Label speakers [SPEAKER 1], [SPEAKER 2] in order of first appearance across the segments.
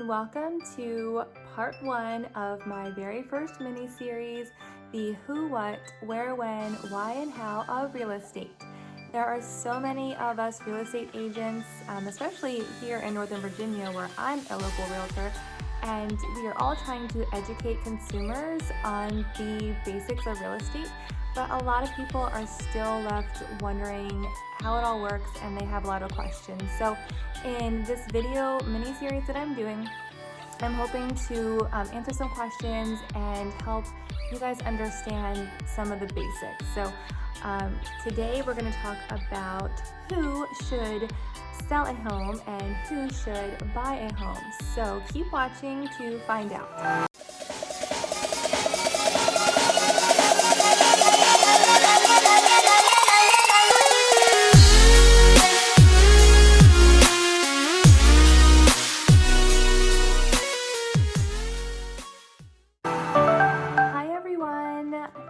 [SPEAKER 1] and welcome to part one of my very first mini-series, the who, what, where, when, why, and how of real estate. There are so many of us real estate agents, especially here in Northern Virginia where I'm a local realtor, and we are all trying to educate consumers on the basics of real estate, but a lot of people are still left wondering how it all works and they have a lot of questions. So in this video mini-series that I'm doing, I'm hoping to answer some questions and help you guys understand some of the basics. So today we're going to talk about who should sell a home and who should buy a home. So keep watching to find out.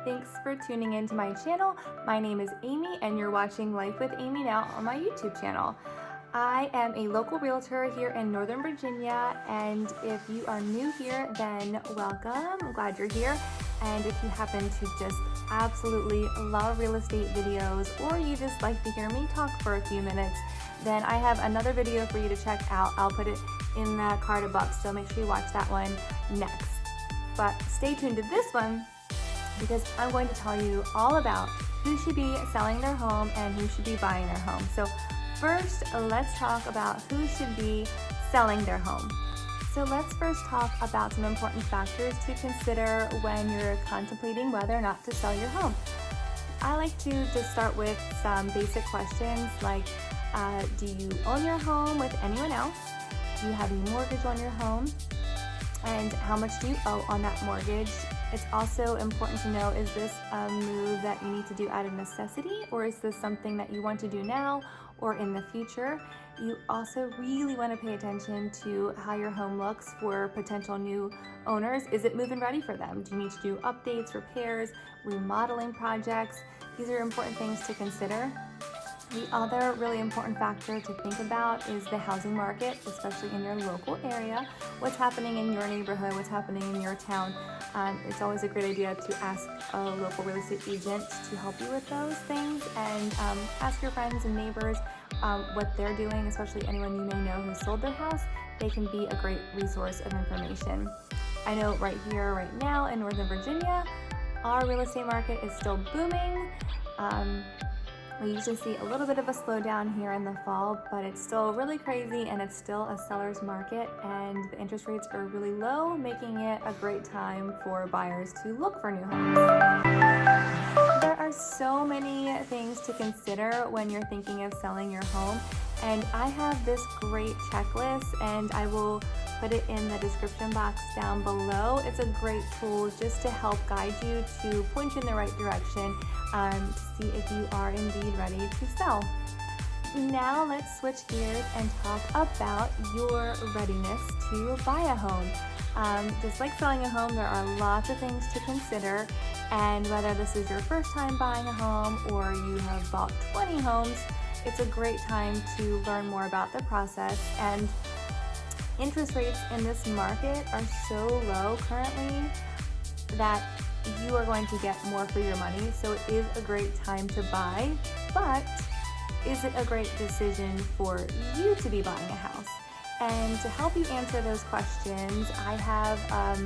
[SPEAKER 1] Thanks for tuning into my channel. My name is Amy and you're watching Life with Amy now on my YouTube channel. I am a local realtor here in Northern Virginia, and if you are new here, then welcome. I'm glad you're here. And if you happen to just absolutely love real estate videos, or you just like to hear me talk for a few minutes, then I have another video for you to check out. I'll put it in the card above, so make sure you watch that one next. But stay tuned to this one, because I'm going to tell you all about who should be selling their home and who should be buying their home. So first, let's talk about who should be selling their home. So let's first talk about some important factors to consider when you're contemplating whether or not to sell your home. I like to just start with some basic questions like, do you own your home with anyone else? Do you have a mortgage on your home? And how much do you owe on that mortgage? It's also important to know, is this a move that you need to do out of necessity, or is this something that you want to do now or in the future? You also really want to pay attention to how your home looks for potential new owners. Is it move-in ready for them? Do you need to do updates, repairs, remodeling projects? These are important things to consider. The other really important factor to think about is the housing market, especially in your local area. What's happening in your neighborhood, what's happening in your town. It's always a great idea to ask a local real estate agent to help you with those things, and ask your friends and neighbors what they're doing, especially anyone you may know who sold their house. They can be a great resource of information. I know right here, right now in Northern Virginia, our real estate market is still booming. We usually see a little bit of a slowdown here in the fall, but it's still really crazy and it's still a seller's market, and the interest rates are really low, making it a great time for buyers to look for new homes. There are so many things to consider when you're thinking of selling your home, and I have this great checklist, and I will put it in the description box down below. It's a great tool just to help guide you, to point you in the right direction, to see if you are indeed ready to sell. Now let's switch gears and talk about your readiness to buy a home. Just like selling a home, there are lots of things to consider, and whether this is your first time buying a home or you have bought 20 homes, it's a great time to learn more about the process. And interest rates in this market are so low currently that you are going to get more for your money, so it is a great time to buy. But is it a great decision for you to be buying a house? And to help you answer those questions, I have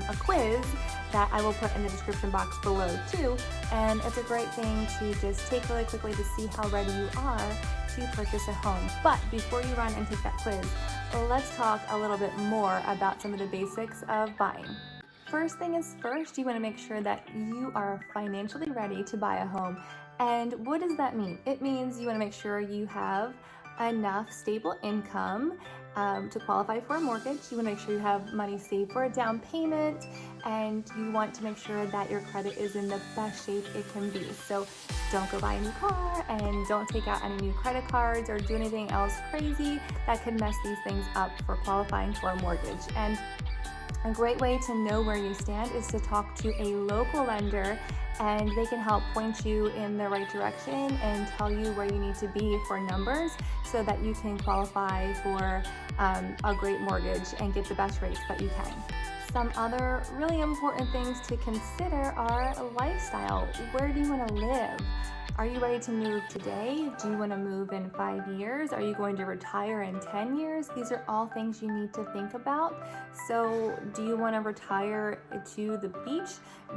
[SPEAKER 1] a quiz that I will put in the description box below too, and it's a great thing to just take really quickly to see how ready you are to purchase a home. But before you run and take that quiz, let's talk a little bit more about some of the basics of buying. First thing is first, you want to make sure that you are financially ready to buy a home. And what does that mean? It means you want to make sure you have enough stable income to qualify for a mortgage. You want to make sure you have money saved for a down payment, and you want to make sure that your credit is in the best shape it can be. So don't go buy a new car, and don't take out any new credit cards or do anything else crazy that could mess these things up for qualifying for a mortgage. And A great way to know where you stand is to talk to a local lender, and they can help point you in the right direction and tell you where you need to be for numbers so that you can qualify for a great mortgage and get the best rates that you can. Some other really important things to consider are lifestyle. Where do you want to live? Are you ready to move today? Do you want to move in 5 years? Are you going to retire in 10 years? These are all things you need to think about. So, do you want to retire to the beach?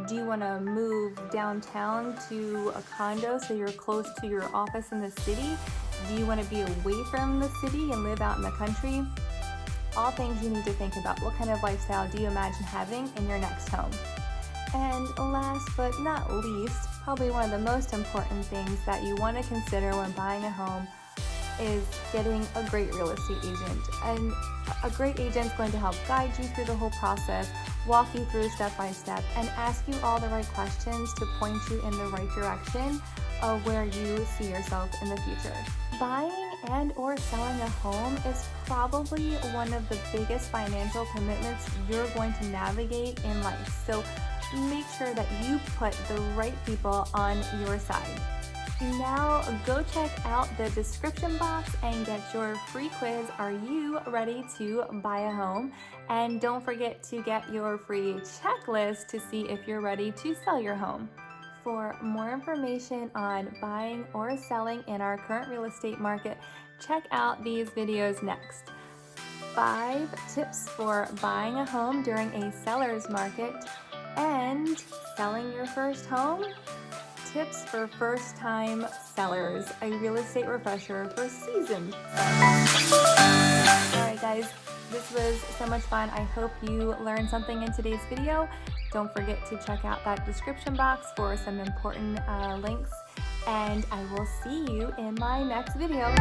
[SPEAKER 1] Do you want to move downtown to a condo so you're close to your office in the city? Do you want to be away from the city and live out in the country? All things you need to think about. What kind of lifestyle do you imagine having in your next home? And last but not least, probably one of the most important things that you want to consider when buying a home is getting a great real estate agent. And a great agent is going to help guide you through the whole process, walk you through step by step, and ask you all the right questions to point you in the right direction of where you see yourself in the future. Buying and or selling a home is probably one of the biggest financial commitments you're going to navigate in life. So make sure that you put the right people on your side. Now go check out the description box and get your free quiz. Are you ready to buy a home? And don't forget to get your free checklist to see if you're ready to sell your home. For more information on buying or selling in our current real estate market, check out these videos next. 5 tips for buying a home during a seller's market and selling your first home. Tips for first-time sellers, a real estate refresher for seasoned sellers. Alright guys, this was so much fun. I hope you learned something in today's video. Don't forget to check out that description box for some important links, and I will see you in my next video.